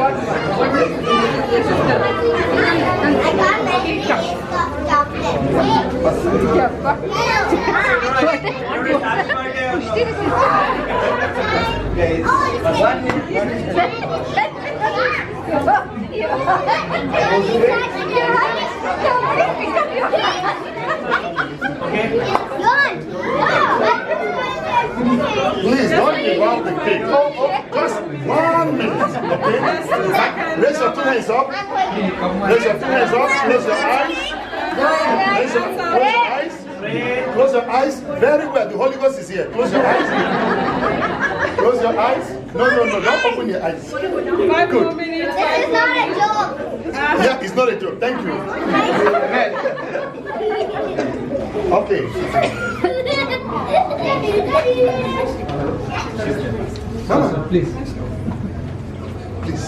Short one. What is this? Is the Please don't give up the cake. Just 1 minute, okay? Raise your two hands up. Raise your two hands up. Close your eyes. Close your eyes. Close your eyes. Very well. The Holy Ghost is here. Close your eyes. Close your eyes. No. Don't open your eyes. Good. This is not a joke. Yeah, it's not a joke. Thank you. Okay. Mama, Please. please. Please.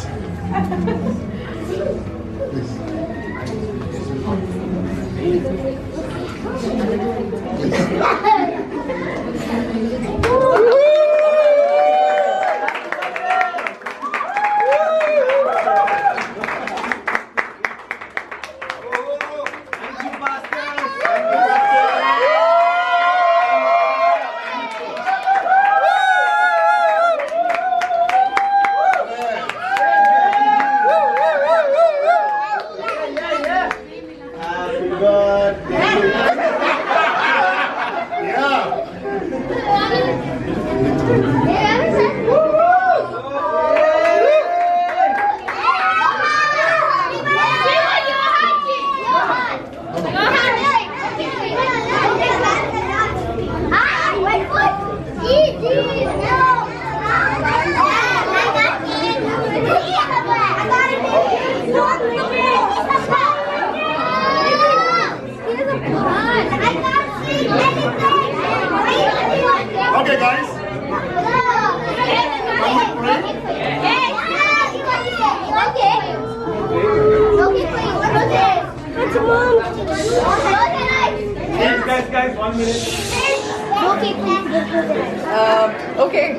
Okay, guys. Guys, 1 minute. Okay.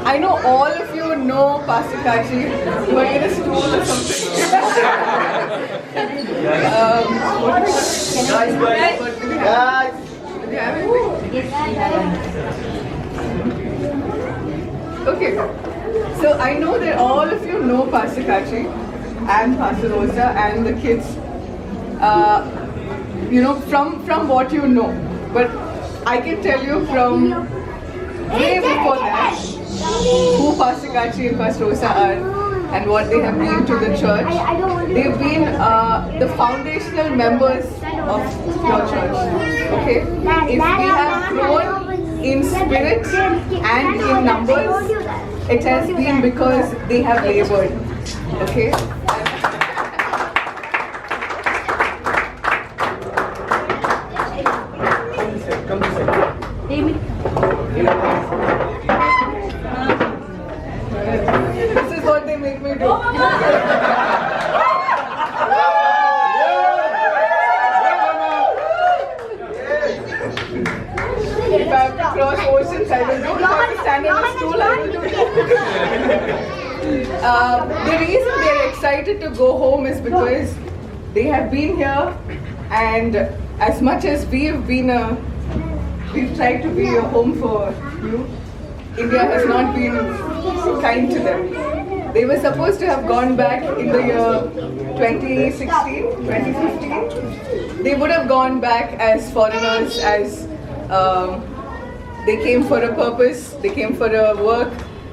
I know all of you know Pastor Kachi. You are in a stool or something. Okay, so I know that all of you know Pastor Kachi and Pastor Rosa and the kids, from what you know. But I can tell you from way before that who Pastor Kachi and Pastor Rosa are and what they have been to the church. They've been the foundational members of your church. Okay? If we have grown in spirit and in numbers, it has been because they have labored. Okay? This is what they make me do. If I have to cross oceans, I will do it. If I have to stand on a stool, I will do it. The reason they're excited to go home is because they have been here, and as much as we've tried to be a home for you, India has not been kind to them. They were supposed to have gone back in the year 2016, 2015. They would have gone back as foreigners, as they came for a purpose, they came for a work,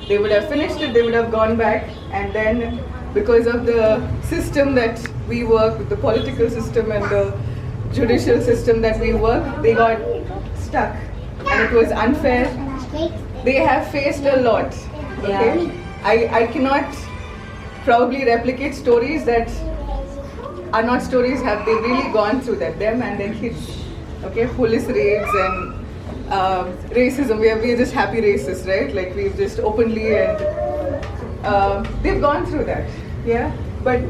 they would have finished it, they would have gone back, and then because of the system that we work, the political system and the judicial system that we work, they got stuck, and it was unfair. They have faced a lot. Okay? I cannot probably replicate stories that are not stories. Have they really gone through that? Them and their kids. Okay, police raids and racism. We're just happy racists, right? Like we've just openly and they've gone through that. Yeah, but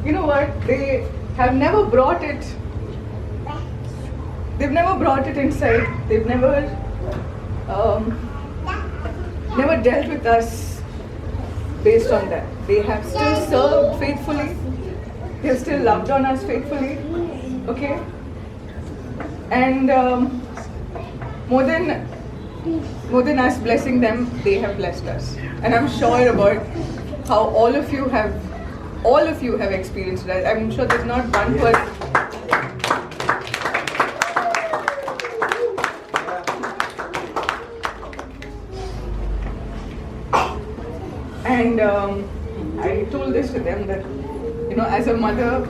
you know what? They have never brought it. They've never brought it inside. They've never dealt with us based on that. They have still served faithfully. They have still loved on us faithfully. Okay? And more than us blessing them, they have blessed us. And I'm sure about how all of you have experienced that. I'm sure there's not one person. And I told this to them that, as a mother,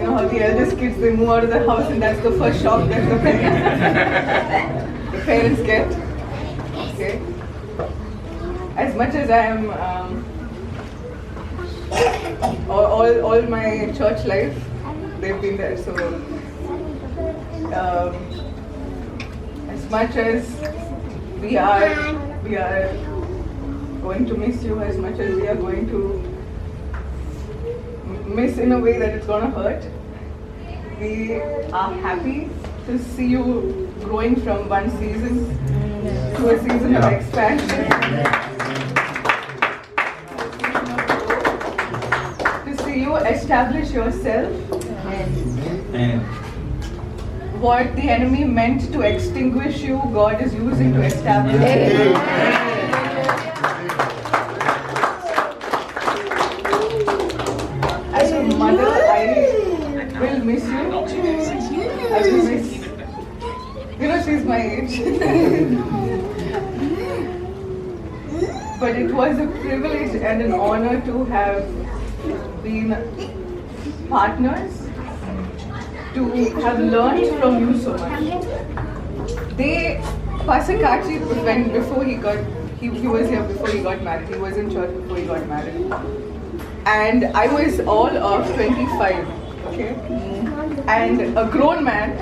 how the eldest kids, they move out of the house and that's the first shock that the parents get. Okay. As much as I am, all my church life, they've been there. So, as much as we are going to miss you, as much as we are going to miss in a way that it's gonna hurt, we are happy to see you growing from one season to a season of expansion. To see you establish yourself. What the enemy meant to extinguish you, God is using to establish you. As a mother, I will miss you. I will miss. She's my age. But it was a privilege and an honor to have been partners, to have learned from you so much. Pastor Kachi, before he was here before he got married. He was in church before he got married. And I was all of 25, okay? And a grown man,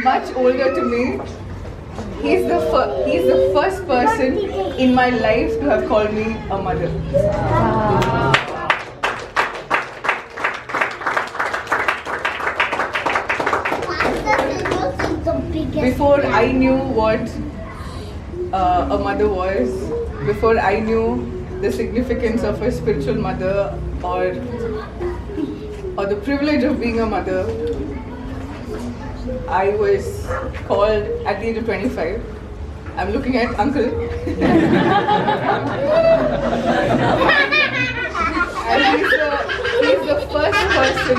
much older to me, he's the first person in my life to have called me a mother. Before I knew what a mother was, before I knew the significance of a spiritual mother or the privilege of being a mother, I was called at the age of 25. I'm looking at Uncle. And he's the first person,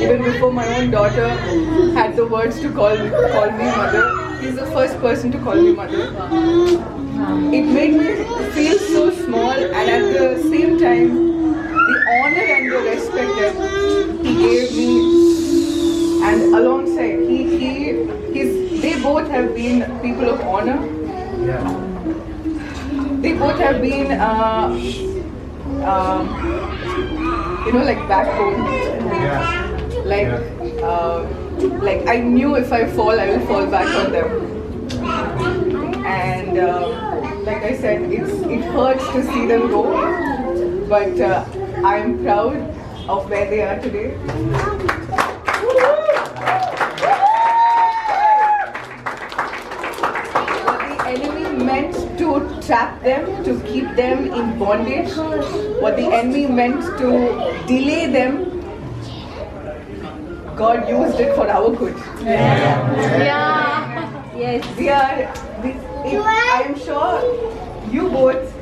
even before my own daughter had the words to call me mother, he's the first person to call me mother. It made me feel so small, and at the same time, the honor and the respect that he gave me, and alongside, they both have been people of honor. They both have been, like backbone. Like I knew if I fall, I will fall back on them. And like I said, it hurts to see them go, but I am proud of where they are today. What the enemy meant to trap them, to keep them in bondage, what the enemy meant to delay them, God used it for our good. Yes. I am sure you both,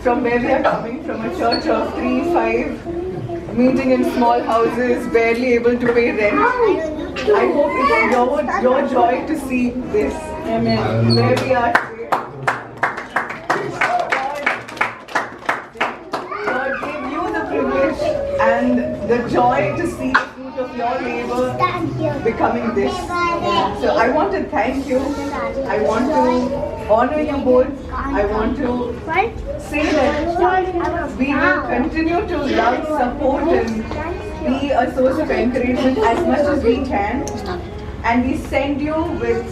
from where we are coming, from a church of 3-5, meeting in small houses, barely able to pay rent. I hope it's your joy to see this. Amen. Where we are today. God gave you the privilege and the joy to see the fruit of your labor becoming this. So I want to thank you. I want to honor you both. I want to say that we will continue to love, support and be a source of encouragement as much as we can. And we send you with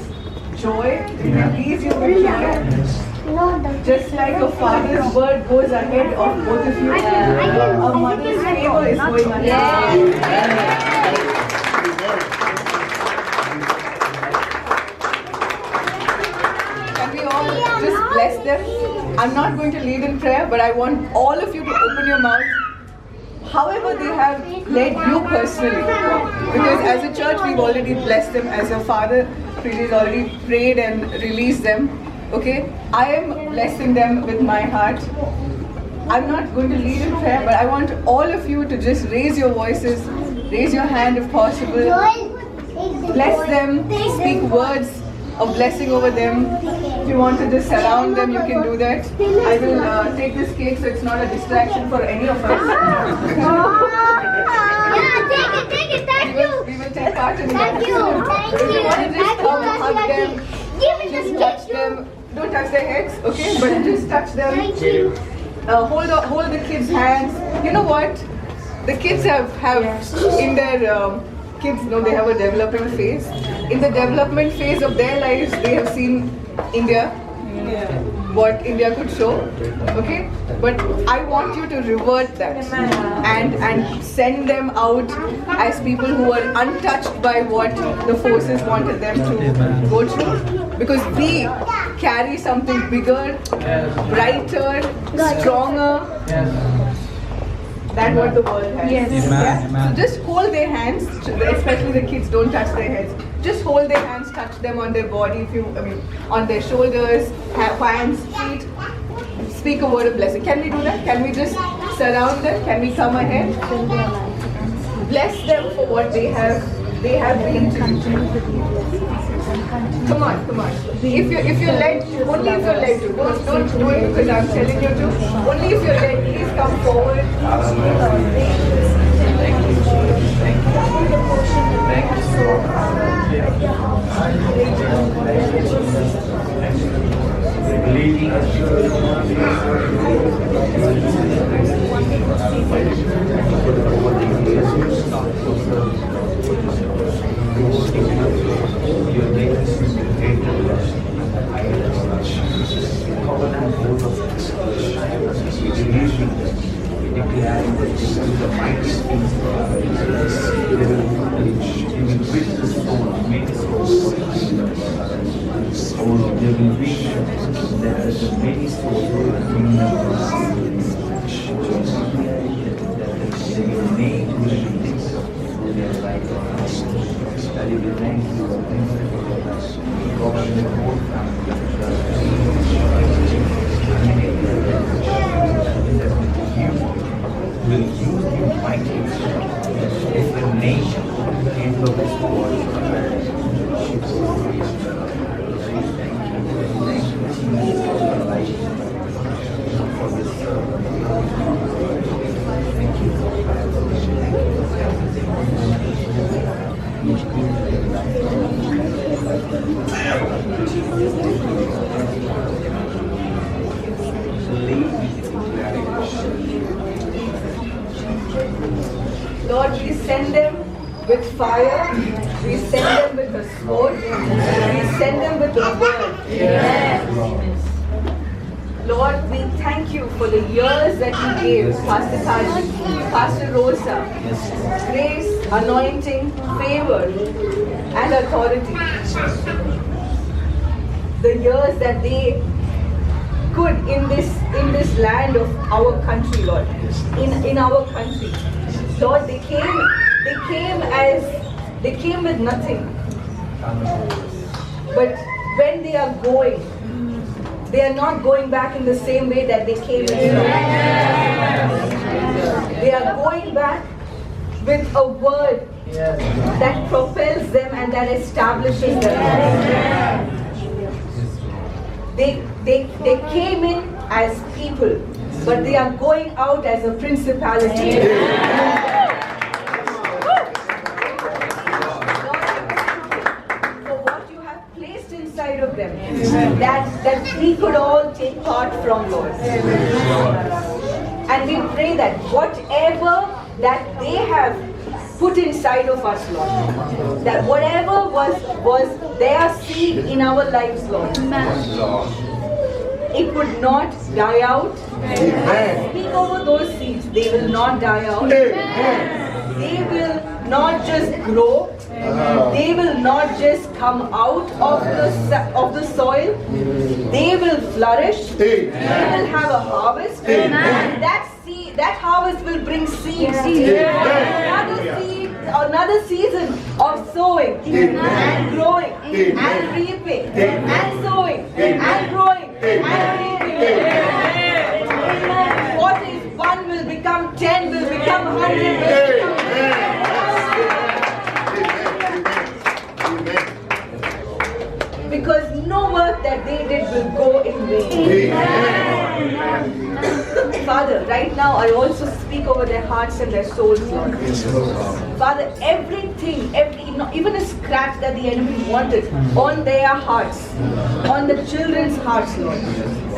joy. We release you with joy. Just like a father's word goes ahead of both of you, a mother's favor is going ahead. I'm not going to lead in prayer, but I want all of you to open your mouth. However they have led you personally. Because as a church, we've already blessed them. As a father, Preeti has already prayed and released them. Okay? I am blessing them with my heart. I'm not going to lead in prayer, but I want all of you to just raise your voices, raise your hand if possible. Bless them, speak words of blessing over them. If you want to just surround them, you can do that. I will take this cake so it's not a distraction for any of us. Yeah, take it, thank you. We will take part in that. Thank you, thank If you want to you. just come, hug them, Give me just this touch cake. them. Don't touch their heads, okay? But just touch them. Thank you. Hold the kids' hands. You know what? The kids have in their kids know they have a developing phase. In the development phase of their lives, they have seen India, what India could show. Okay, but I want you to revert that and send them out as people who are untouched by what the forces wanted them to go through. Because we carry something bigger, brighter, stronger than what the world has. Yes. Yeah? So just hold their hands, especially the kids, don't touch their heads. Just hold their hands, touch them on their body, on their shoulders, hands, feet. Speak a word of blessing. Can we do that? Can we just surround them? Can we come ahead? Bless them for what they have been to you. Come on. If you're led, only if you're led to. Don't do it because I'm telling you to. Only if you're led, please come forward. Lord, we send them with fire, we send them with the sword, we send them with the word. Yes. Lord, we thank you for the years that you gave Pastor Kaji, Pastor Rosa, grace, anointing, favor, and authority. The years that they could in this land of our country, Lord, in our country. Lord, they came with nothing. But when they are going, they are not going back in the same way that they came in. They are going back with a word that propels them and that establishes them. They came in as people, but they are going out as a principality. For what you have placed inside of them, that we could all take part from, Lord. And we pray that whatever that they have put inside of us, Lord, that whatever was their seed in our lives, Lord, it would not die out. I speak over those seeds. They will not die out. They will not just grow. They will not just come out of the soil. They will flourish. They will have a harvest. And that harvest will bring seeds. Another season of sowing and growing and reaping and sowing and growing and reaping. What if one will become 10, will become 100, will become because no work that they did will go in vain. Father, right now I also speak over their hearts and their souls, Lord. Father, everything, even a scratch that the enemy wanted on their hearts, on the children's hearts, Lord.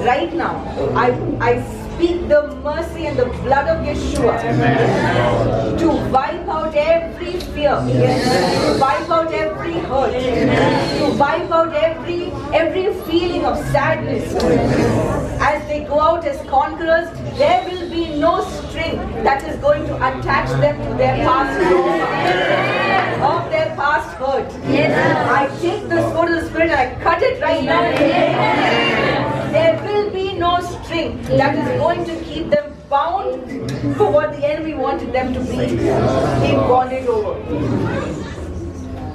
Right now, I speak the mercy and the blood of Yeshua to wipe out every fear, to wipe out every hurt, to wipe out every feeling of sadness. As they go out as conquerors, there will be no string that is going to attach them to their past of their past hurt. I take the sword of the Spirit and I cut it right now. There will be no string that is going to keep them bound for what the enemy wanted them to be. Keep bondage over.